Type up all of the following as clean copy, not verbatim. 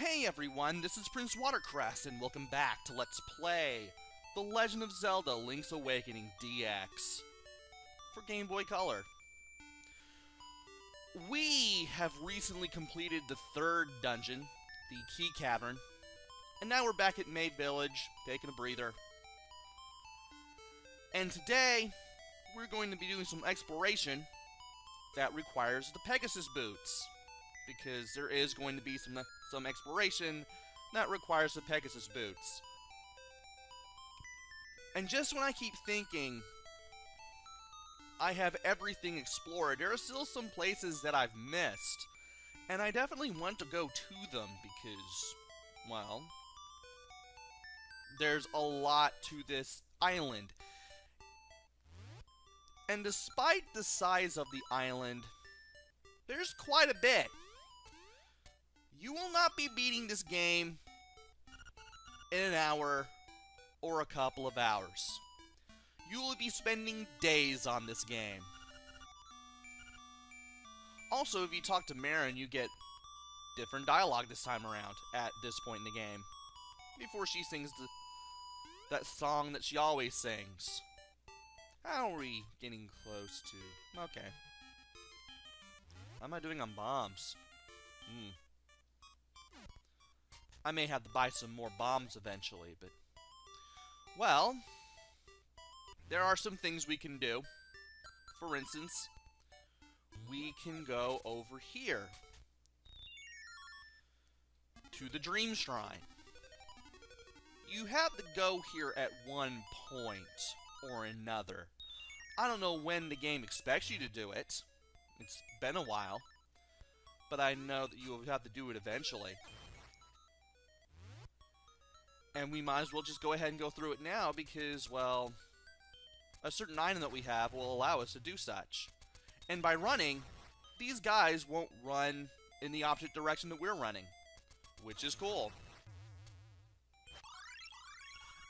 Hey everyone, this is PrinceWatercress, and welcome back to Let's Play The Legend of Zelda Link's Awakening DX for Game Boy Color. We have recently completed the third dungeon, the Key Cavern, and now we're back at Maid Village, taking a breather. And today, we're going to be doing some exploration that requires the Pegasus boots, because there is going to be some exploration that requires the Pegasus boots. And just when I keep thinking I have everything explored, there are still some places that I've missed, and I definitely want to go to them because, well, there's a lot to this island. And despite the size of the island, there's quite a bit. You will not be beating this game in an hour or a couple of hours. You will be spending days on this game. Also, if you talk to Marin, you get different dialogue this time around at this point in the game, before she sings that song that she always sings. How are we getting close to? Okay. How am I doing on bombs? I may have to buy some more bombs eventually, but... well, there are some things we can do. For instance, we can go over here to the Dream Shrine. You have to go here at one point or another. I don't know when the game expects you to do it. It's been a while. But I know that you will have to do it eventually. And we might as well just go ahead and go through it now because, well, a certain item that we have will allow us to do such. And by running, these guys won't run in the opposite direction that we're running, which is cool.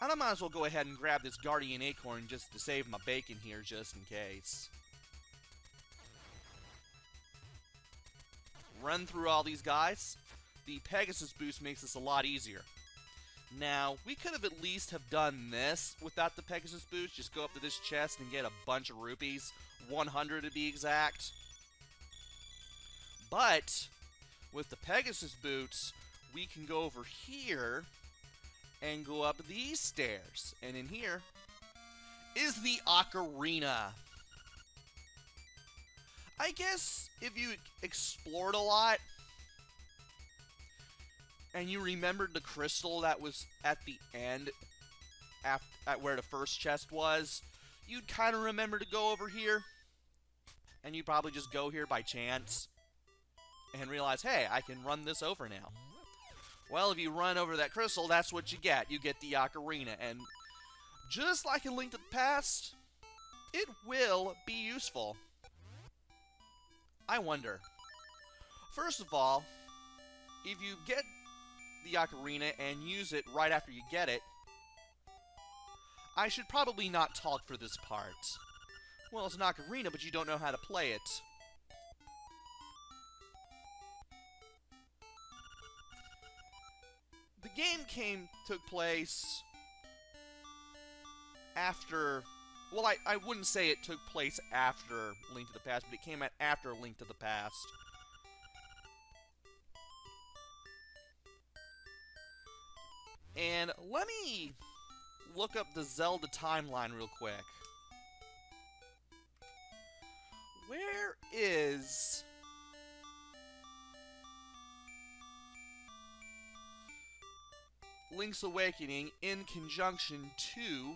And I might as well go ahead and grab this Guardian Acorn just to save my bacon here, just in case. Run through all these guys. The Pegasus boost makes this a lot easier. Now, we could have at least have done this without the Pegasus boost. Just go up to this chest and get a bunch of rupees. 100 to be exact. But, with the Pegasus boots, we can go over here and go up these stairs. And in here is the Ocarina. I guess if you explored a lot, and you remembered the crystal that was at the end, at where the first chest was, you'd kind of remember to go over here, and you'd probably just go here by chance, and realize, hey, I can run this over now. Well, if you run over that crystal, that's what you get. You get the Ocarina, and just like in Link to the Past, it will be useful. I wonder. First of all, if you get the Ocarina and use it right after you get it, I should probably not talk for this part. Well, it's an Ocarina, but you don't know how to play it. The game took place after... well, I wouldn't say it took place after Link to the Past, but it came out after Link to the Past. And let me look up the Zelda timeline real quick. Where is... Link's Awakening in conjunction to...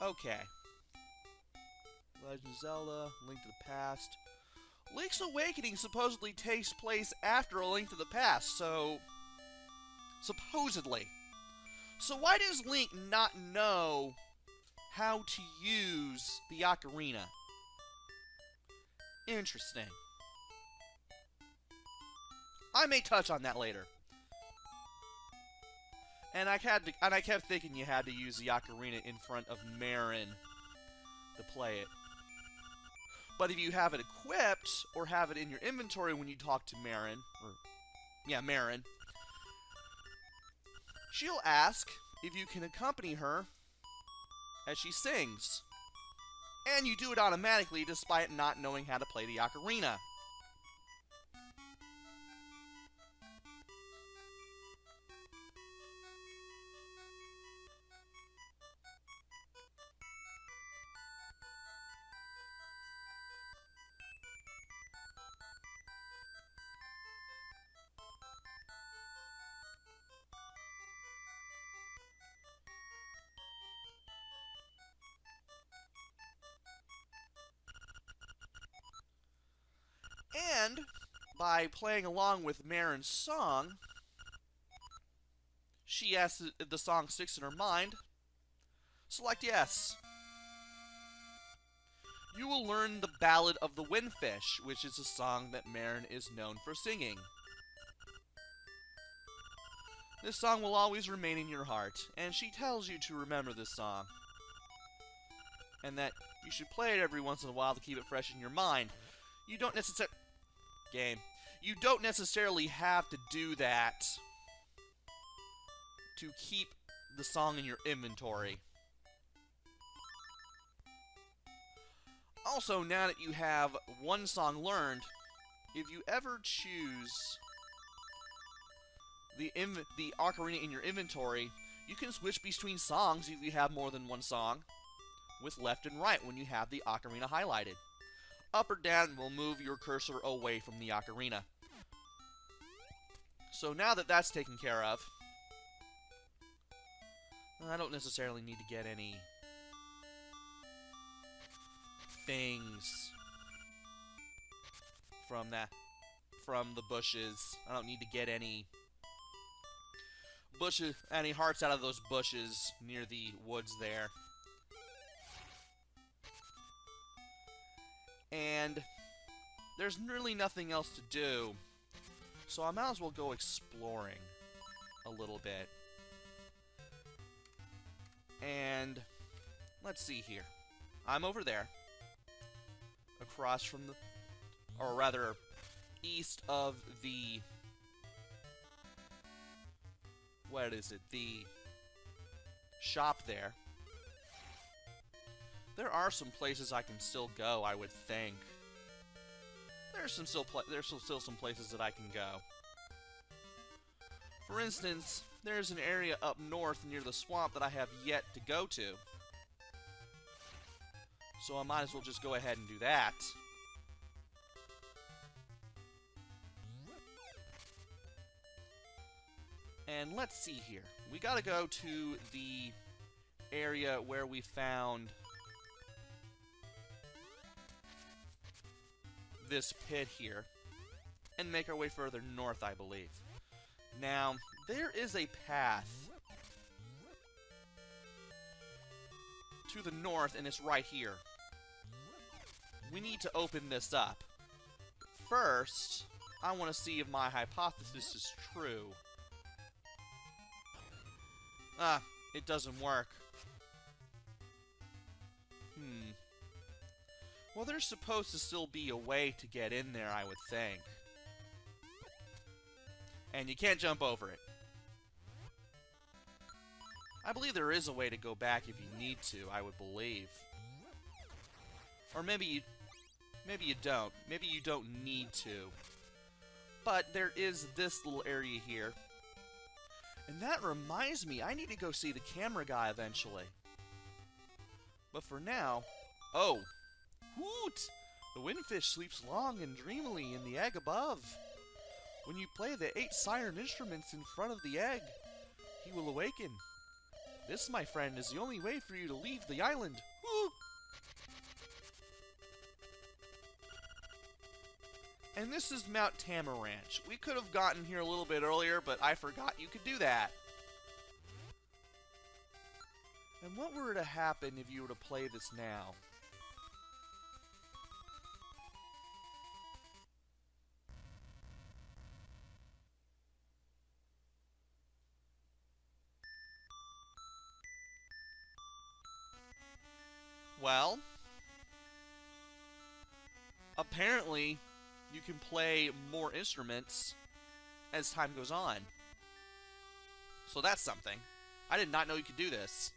okay. Legend of Zelda, Link to the Past... Link's Awakening supposedly takes place after A Link to the Past, so... supposedly. So why does Link not know how to use the Ocarina? Interesting. I may touch on that later. And I kept thinking you had to use the Ocarina in front of Marin to play it. But if you have it equipped, or have it in your inventory when you talk to Marin, Marin, she'll ask if you can accompany her as she sings. And you do it automatically despite not knowing how to play the ocarina. And by playing along with Marin's song, she asks if the song sticks in her mind. Select yes. You will learn the Ballad of the Windfish, which is a song that Marin is known for singing. This song will always remain in your heart, and she tells you to remember this song. And that you should play it every once in a while to keep it fresh in your mind. You don't necessarily have to do that to keep the song in your inventory. Also, now that you have one song learned, if you ever choose the ocarina in your inventory, you can switch between songs if you have more than one song, with left and right when you have the ocarina highlighted. Up or down will move your cursor away from the ocarina. So now that that's taken care of, I don't necessarily need to get any things from the bushes. I don't need to get any hearts out of those bushes near the woods there. And there's really nothing else to do, so I might as well go exploring a little bit. And let's see here. I'm over there, across from or rather, east of the, the shop there. There are some places I can still go, I would think. There's still some places that I can go. For instance, there's an area up north near the swamp that I have yet to go to. So I might as well just go ahead and do that. And let's see here. We gotta go to the area where we found this pit here, and make our way further north, I believe. Now, there is a path to the north, and it's right here. We need to open this up. First, I want to see if my hypothesis is true. It doesn't work. Well, there's supposed to still be a way to get in there, I would think. And you can't jump over it. I believe there is a way to go back if you need to, I would believe. Or maybe you don't. Maybe you don't need to. But there is this little area here. And that reminds me, I need to go see the camera guy eventually. But for now... Oh! Woot! The windfish sleeps long and dreamily in the egg above. When you play the 8 siren instruments in front of the egg, he will awaken. This, my friend, is the only way for you to leave the island. Woo! And this is Mount Tamaranch. We could have gotten here a little bit earlier, but I forgot you could do that. And what were to happen if you were to play this now? Well, apparently, you can play more instruments as time goes on. So that's something. I did not know you could do this.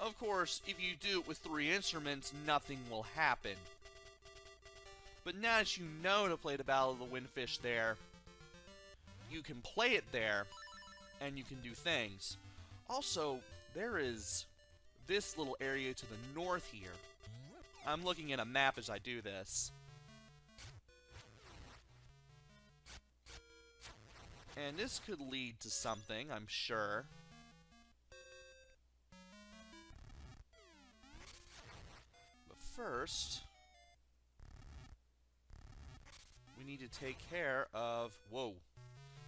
Of course, if you do it with 3 instruments, nothing will happen. But now that you know to play the Battle of the Windfish there, you can play it there, and you can do things. Also, there is this little area to the north here. I'm looking at a map as I do this. And this could lead to something, I'm sure. But first, we need to take care of... Whoa.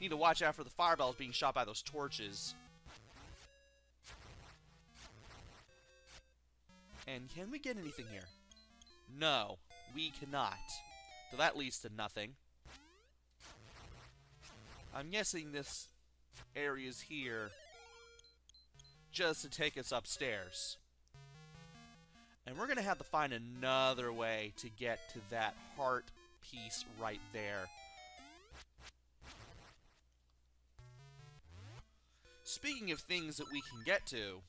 Need to watch out for the fireballs being shot by those torches. And can we get anything here? No, we cannot. So that leads to nothing. I'm guessing this area's here just to take us upstairs. And we're going to have to find another way to get to that heart piece right there. Speaking of things that we can get to,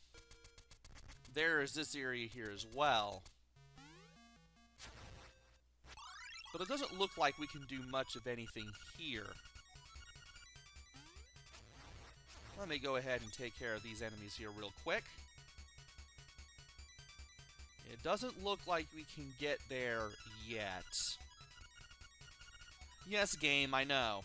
there is this area here as well. But it doesn't look like we can do much of anything here. Let me go ahead and take care of these enemies here real quick. It doesn't look like we can get there yet. Yes, game, I know.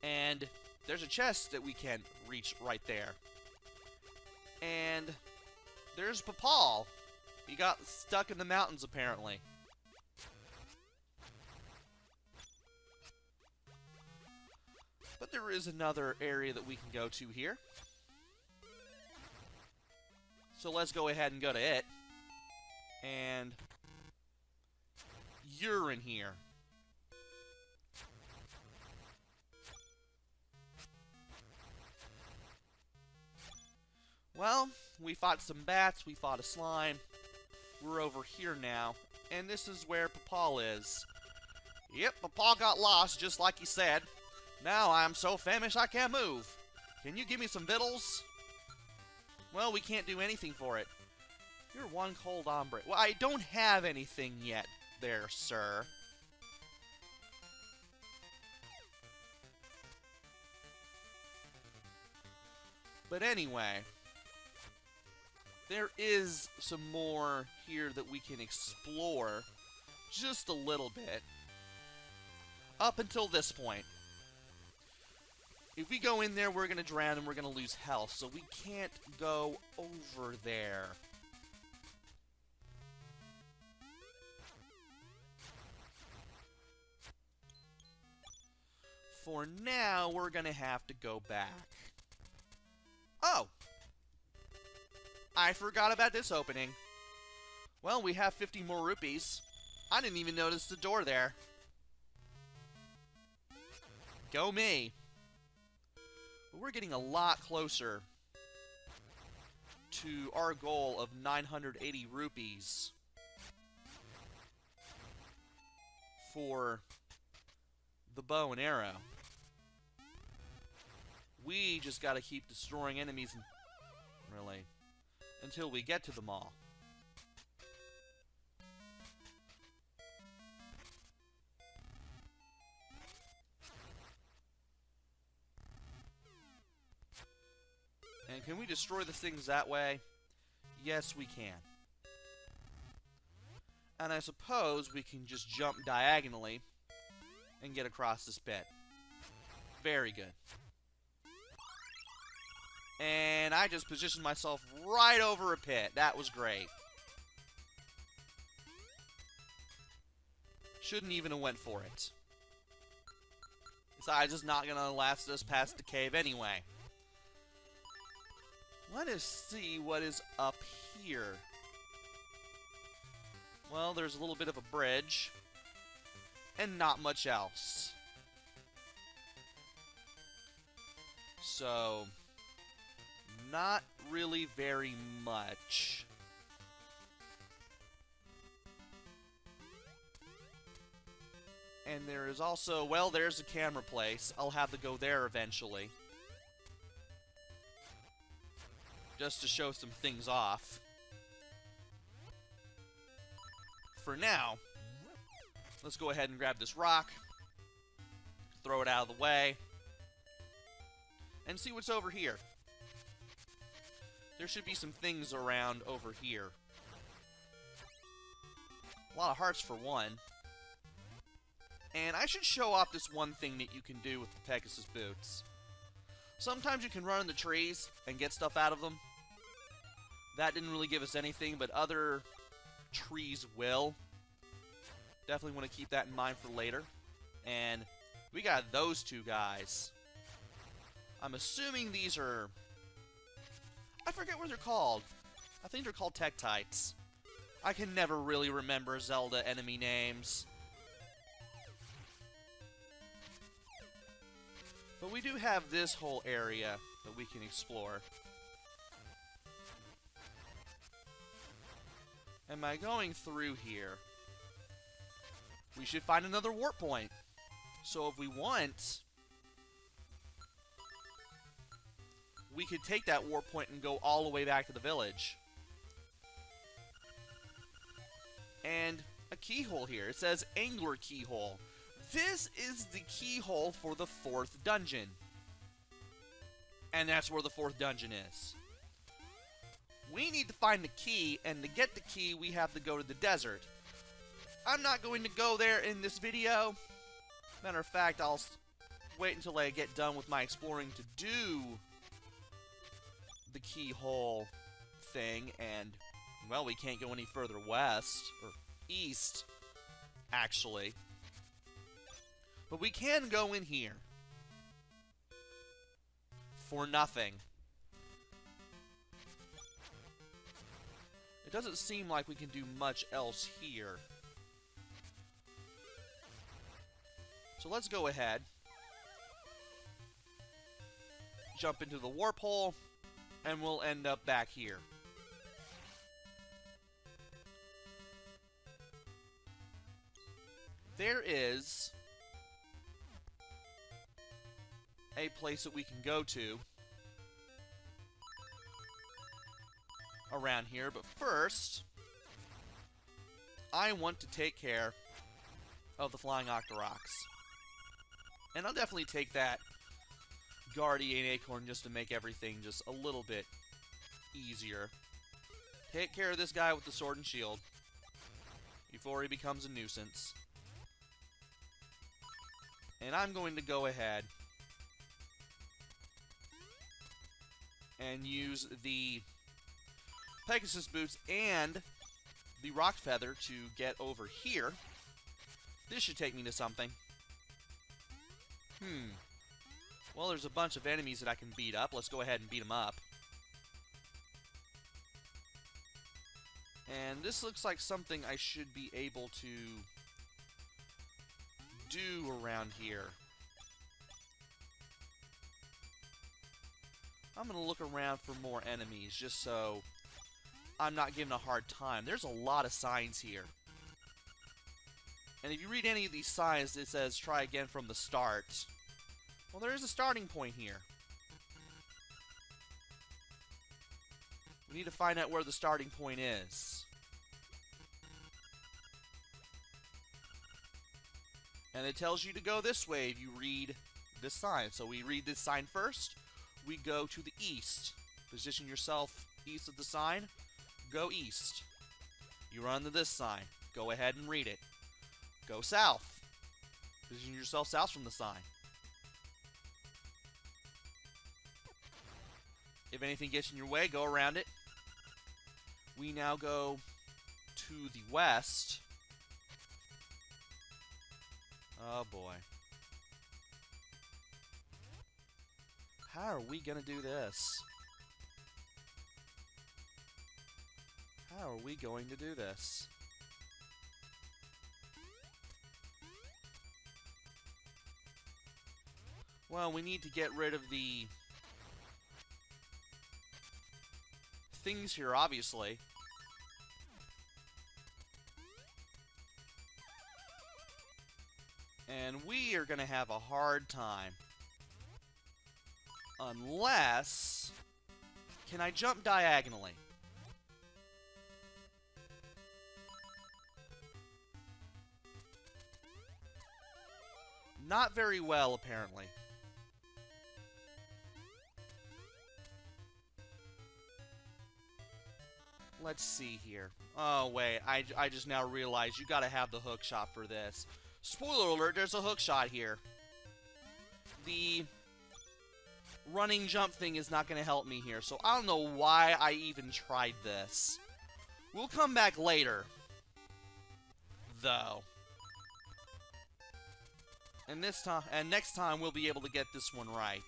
And there's a chest that we can reach right there. And there's Papal. He got stuck in the mountains, apparently. But there is another area that we can go to here. So let's go ahead and go to it. And you're in here. Well, we fought some bats, we fought a slime. We're over here now, and this is where Papal is. Yep, Papal got lost, just like he said. Now I'm so famished I can't move. Can you give me some victuals? Well, we can't do anything for it. You're one cold hombre. Well, I don't have anything yet there, sir. But anyway, there is some more here that we can explore just a little bit. Up until this point. If we go in there, we're going to drown and we're going to lose health, so we can't go over there. For now, we're going to have to go back. Oh! I forgot about this opening. Well, we have 50 more rupees. I didn't even notice the door there. Go me. But we're getting a lot closer to our goal of 980 rupees for the bow and arrow. We just gotta keep destroying enemies, really, until we get to them all. And can we destroy the things that way? Yes, we can. And I suppose we can just jump diagonally and get across this bit. Very good. And I just positioned myself right over a pit. That was great. Shouldn't even have went for it. Besides, it's not going to last us past the cave anyway. Let us see what is up here. Well, there's a little bit of a bridge. And not much else. So, not really very much. And there is also, well, there's a camera place. I'll have to go there eventually. Just to show some things off. For now, let's go ahead and grab this rock. Throw it out of the way. And see what's over here. There should be some things around over here. A lot of hearts for one. And I should show off this one thing that you can do with the Pegasus boots. Sometimes you can run in the trees and get stuff out of them. That didn't really give us anything, but other trees will. Definitely want to keep that in mind for later. And we got those two guys. I'm assuming these are... I forget what they're called. I think they're called Tektites. I can never really remember Zelda enemy names. But we do have this whole area that we can explore. And by going through here, we should find another warp point. So if we want, we could take that warp point and go all the way back to the village. And a keyhole here. It says Angler Keyhole. This is the keyhole for the 4th dungeon. And that's where the 4th dungeon is. We need to find the key, and to get the key, we have to go to the desert. I'm not going to go there in this video. Matter of fact, I'll wait until I get done with my exploring to do the keyhole thing, and, well, we can't go any further west, or east, actually. But we can go in here. For nothing. It doesn't seem like we can do much else here. So let's go ahead. Jump into the warp hole, and we'll end up back here. There is a place that we can go to around here, but first I want to take care of the flying Octoroks. And I'll definitely take that Guardian Acorn just to make everything just a little bit easier. Take care of this guy with the sword and shield before he becomes a nuisance. And I'm going to go ahead and use the Pegasus boots and the rock feather to get over here. This should take me to something. Well, there's a bunch of enemies that I can beat up. Let's go ahead and beat them up. And this looks like something I should be able to do around here. I'm going to look around for more enemies just so I'm not given a hard time. There's a lot of signs here. And if you read any of these signs, it says try again from the start. Well, there is a starting point here. We need to find out where the starting point is. And it tells you to go this way if you read this sign. So we read this sign first. We go to the east. Position yourself east of the sign. Go east. You run to this sign. Go ahead and read it. Go south. Position yourself south from the sign. If anything gets in your way, go around it. We now go to the west. Oh boy. How are we gonna do this? How are we going to do this? Well, we need to get rid of the things here, obviously. And we are going to have a hard time. Unless... Can I jump diagonally? Not very well, apparently. Let's see here. Oh, wait. I just now realized you gotta have the hook shot for this. Spoiler alert, there's a hook shot here. The running jump thing is not gonna help me here, so I don't know why I even tried this. We'll come back later, though. And next time we'll be able to get this one right.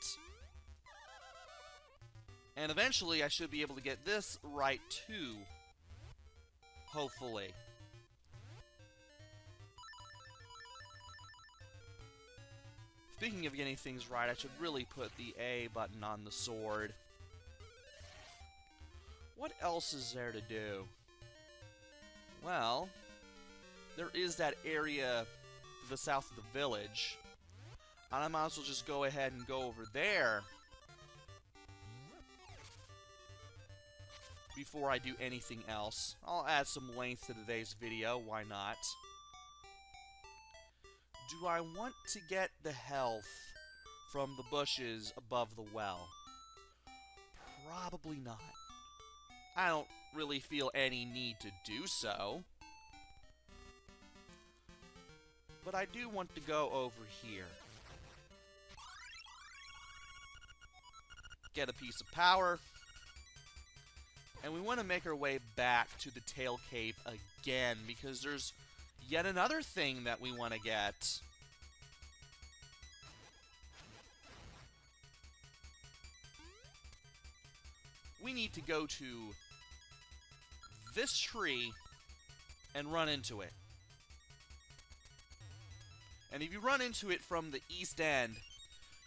And eventually I should be able to get this right too. Hopefully. Speaking of getting things right, I should really put the A button on the sword. What else is there to do? Well, there is that area to the south of the village. And I might as well just go ahead and go over there before I do anything else. I'll add some length to today's video, why not? Do I want to get the health from the bushes above the well? Probably not. I don't really feel any need to do so. But I do want to go over here. Get a piece of power. And we want to make our way back to the Tail Cave again, because there's yet another thing that we want to get. We need to go to this tree and run into it. And if you run into it from the east end,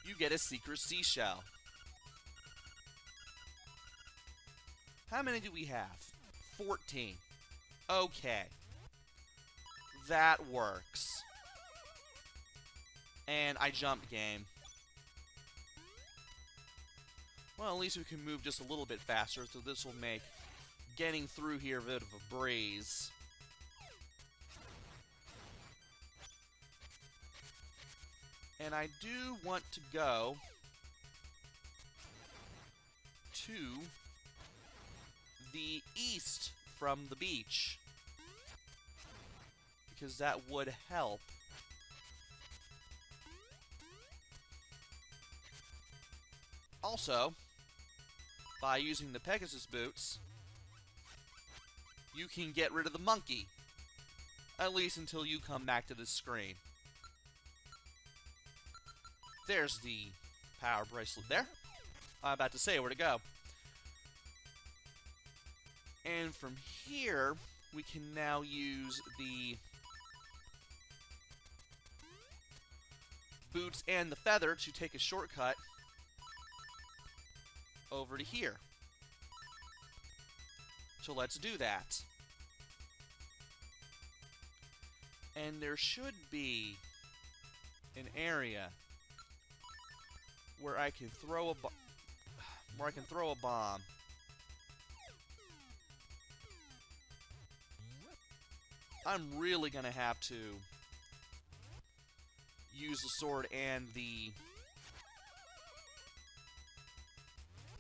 you get a secret seashell. How many do we have? 14. Okay. That works. And I jumped game. Well, at least we can move just a little bit faster, so this will make getting through here a bit of a breeze. And I do want to go to the east from the beach, because that would help. Also, by using the Pegasus boots, you can get rid of the monkey, at least until you come back to this screen. There's the power bracelet there. I'm about to say where to go. And from here, we can now use the boots and the feather to take a shortcut over to here. So let's do that. And there should be an area where I can throw a bomb. I'm really gonna have to use the sword and the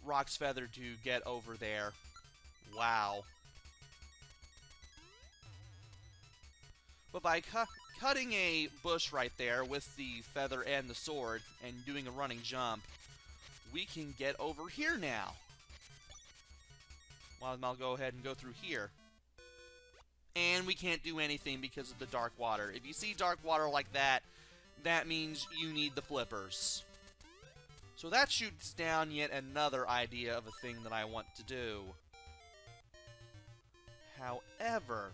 Rock's Feather to get over there. Wow. But by cutting a bush right there with the feather and the sword and doing a running jump, we can get over here now. Well, I'll go ahead and go through here. And we can't do anything because of the dark water. If you see dark water like that, that means you need the flippers. So that shoots down yet another idea of a thing that I want to do. However,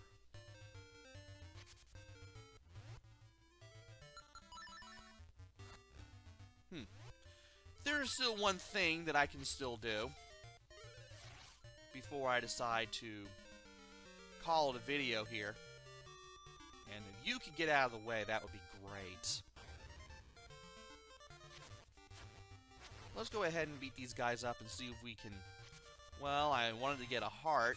there's still one thing that I can still do before I decide to call it a video here. And if you could get out of the way, that would be great. Let's go ahead and beat these guys up and see if we can... Well, I wanted to get a heart.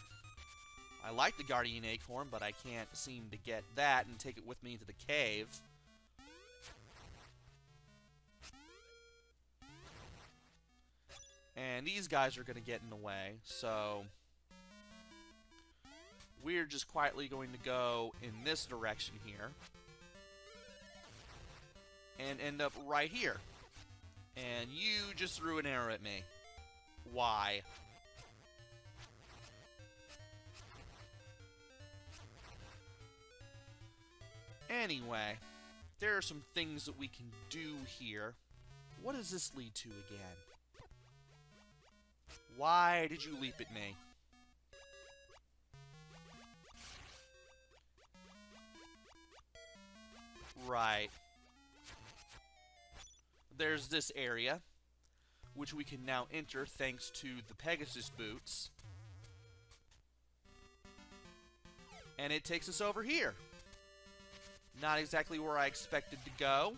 I like the Guardian Acorn, but I can't seem to get that and take it with me to the cave. And these guys are going to get in the way, so... We're just quietly going to go in this direction here. And end up right here. And you just threw an arrow at me. Why? Anyway, there are some things that we can do here. What does this lead to again? Why did you leap at me? Right. There's this area, which we can now enter thanks to the Pegasus boots. And it takes us over here. Not exactly where I expected to go,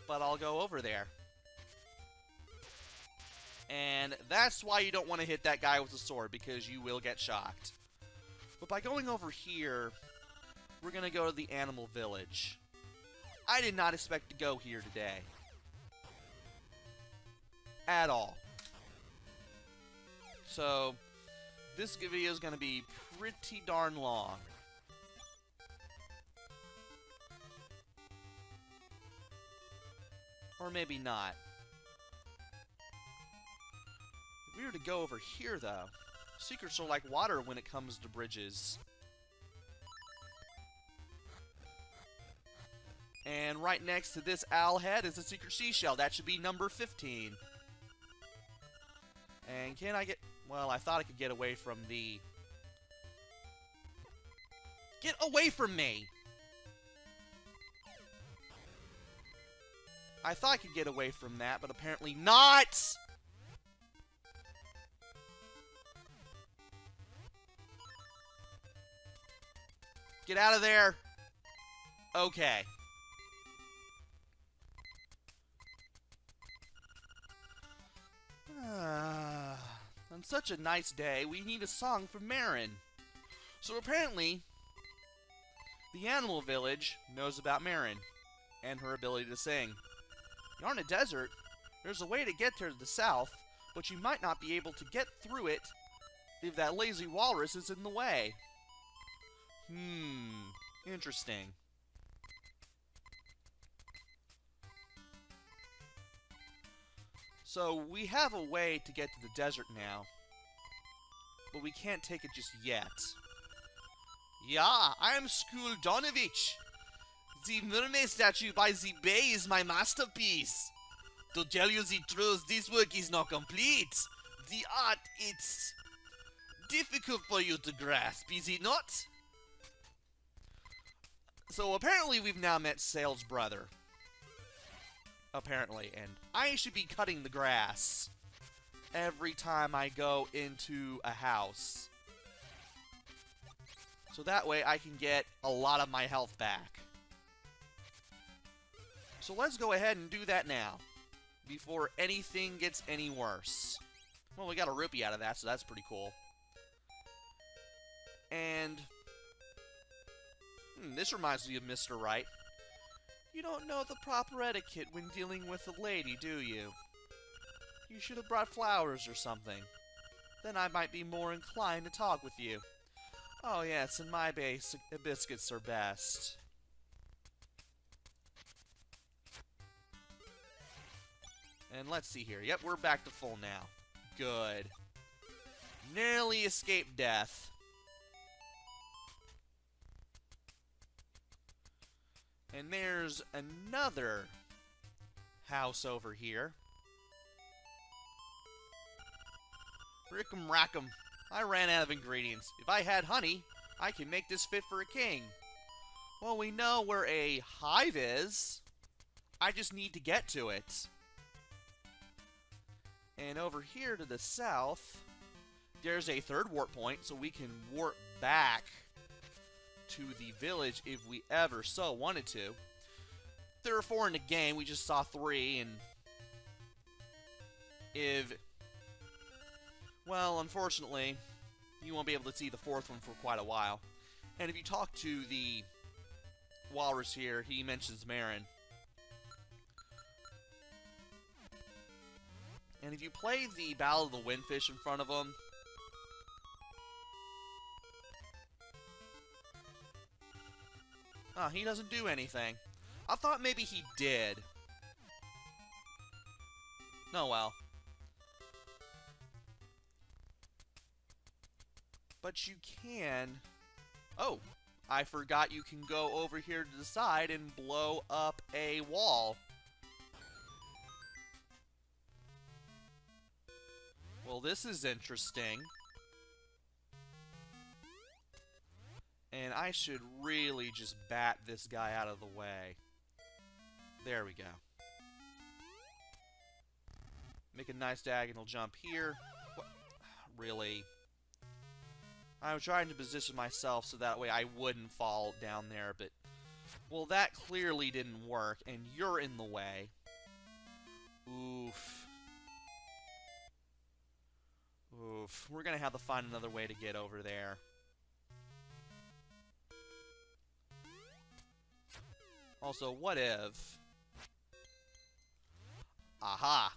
but I'll go over there. And that's why you don't want to hit that guy with a sword, because you will get shocked. But by going over here, we're going to go to the animal village. I did not expect to go here today. At all. So, this video is going to be pretty darn long. Or maybe not. If we were to go over here, though, secrets are like water when it comes to bridges. And right next to this owl head is a secret seashell. That should be number 15. And can I get... Well, I thought I could get away from the... Get away from me! I thought I could get away from that, but apparently not! Get out of there! Okay. On such a nice day, we need a song from Marin. So apparently, the animal village knows about Marin and her ability to sing. You're in a desert. There's a way to get there to the south, but you might not be able to get through it if that lazy walrus is in the way. Interesting. So, we have a way to get to the desert now, but we can't take it just yet. Yeah, I am Skuldonovich. The mermaid statue by the bay is my masterpiece. To tell you the truth, this work is not complete. The art, it's difficult for you to grasp, is it not? So apparently we've now met Sail's brother. Apparently, and I should be cutting the grass every time I go into a house. So that way I can get a lot of my health back. So let's go ahead and do that now, before anything gets any worse. Well, we got a rupee out of that, so that's pretty cool. And this reminds me of Mr. Right. You don't know the proper etiquette when dealing with a lady, do you? You should have brought flowers or something. Then I might be more inclined to talk with you. Oh yes, in my base, biscuits are best. And let's see here. Yep, we're back to full now. Good. Nearly escaped death. And there's another house over here. Rick'em rack'em. I ran out of ingredients. If I had honey, I can make this fit for a king. Well, we know where a hive is. I just need to get to it. And over here to the south, there's a third warp point, so we can warp back to the village if we ever so wanted to. There are 4 in the game, we just saw 3, and well, unfortunately, you won't be able to see the 4th one for quite a while. And if you talk to the walrus here, he mentions Marin. And if you play the Battle of the Windfish in front of him, he doesn't do anything. I thought maybe he did. No, well. But you can... Oh, I forgot you can go over here to the side and blow up a wall. Well, this is interesting. And I should really just bat this guy out of the way. There we go. Make a nice diagonal jump here. What? Really? I was trying to position myself so that way I wouldn't fall down there, but... Well, that clearly didn't work, and you're in the way. Oof. Oof. We're gonna have to find another way to get over there. Also, what if... Aha!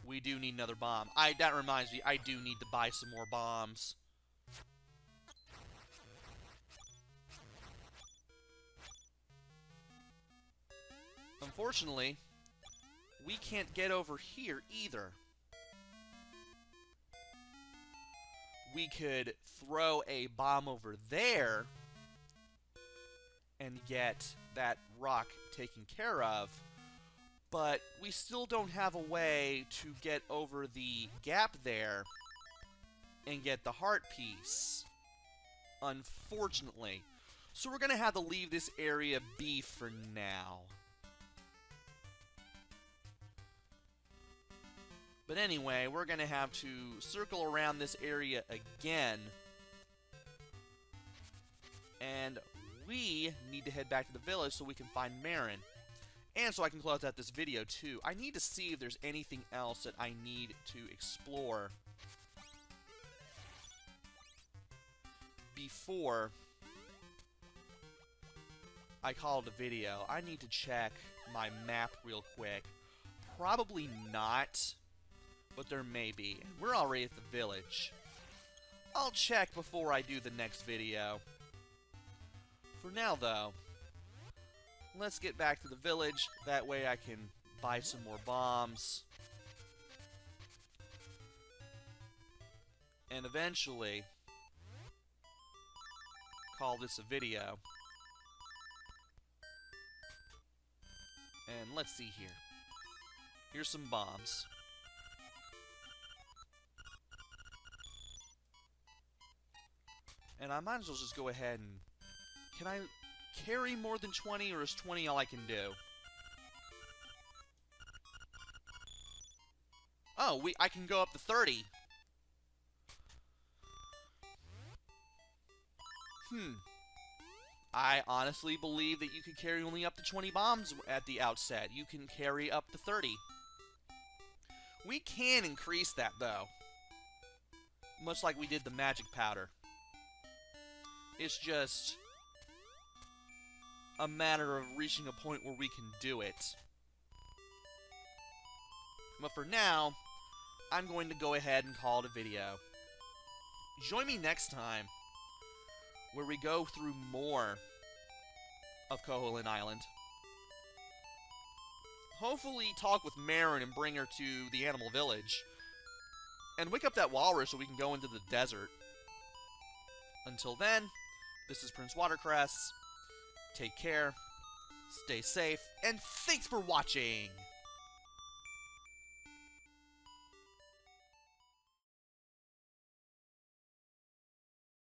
We do need another bomb. That reminds me, I do need to buy some more bombs. Unfortunately, we can't get over here either. We could throw a bomb over there and get that rock taken care of, but we still don't have a way to get over the gap there and get the heart piece, unfortunately. So we're going to have to leave this area be for now. But anyway, we're going to have to circle around this area again. And we need to head back to the village so we can find Marin. And so I can close out this video too. I need to see if there's anything else that I need to explore before I call it a video. I need to check my map real quick. Probably not, but there may be. We're already at the village. I'll check before I do the next video. For now, though, let's get back to the village. That way I can buy some more bombs. And eventually call this a video. And let's see here. Here's some bombs. And I might as well just go ahead and... Can I carry more than 20, or is 20 all I can do? Oh, I can go up to 30. I honestly believe that you could carry only up to 20 bombs at the outset. You can carry up to 30. We can increase that, though. Much like we did the magic powder. It's just a matter of reaching a point where we can do it. But for now, I'm going to go ahead and call it a video. Join me next time, where we go through more of Koholint Island. Hopefully talk with Marin and bring her to the animal village. And wake up that walrus so we can go into the desert. Until then, this is PrinceWatercress. Take care, stay safe, and thanks for watching!